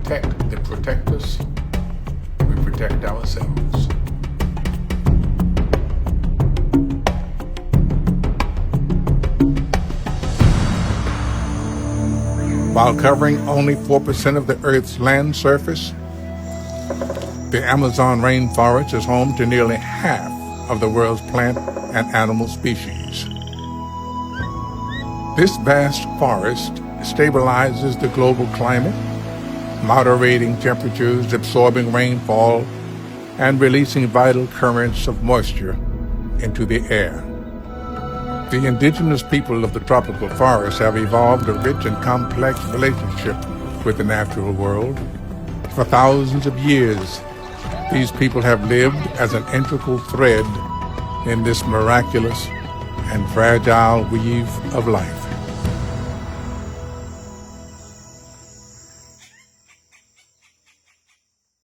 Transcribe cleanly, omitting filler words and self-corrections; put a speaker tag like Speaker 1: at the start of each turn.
Speaker 1: protect that protect us, we protect ourselves. While covering only 4% of the Earth's land surface, the Amazon rainforest is home to nearly half of the world's plant and animal species. This vast forest stabilizes the global climate, moderating temperatures, absorbing rainfall, and releasing vital currents of moisture into the air. The indigenous people of the tropical forest have evolved a rich and complex relationship with the natural world. For thousands of years, these people have lived as an integral thread in this miraculous and fragile weave of life.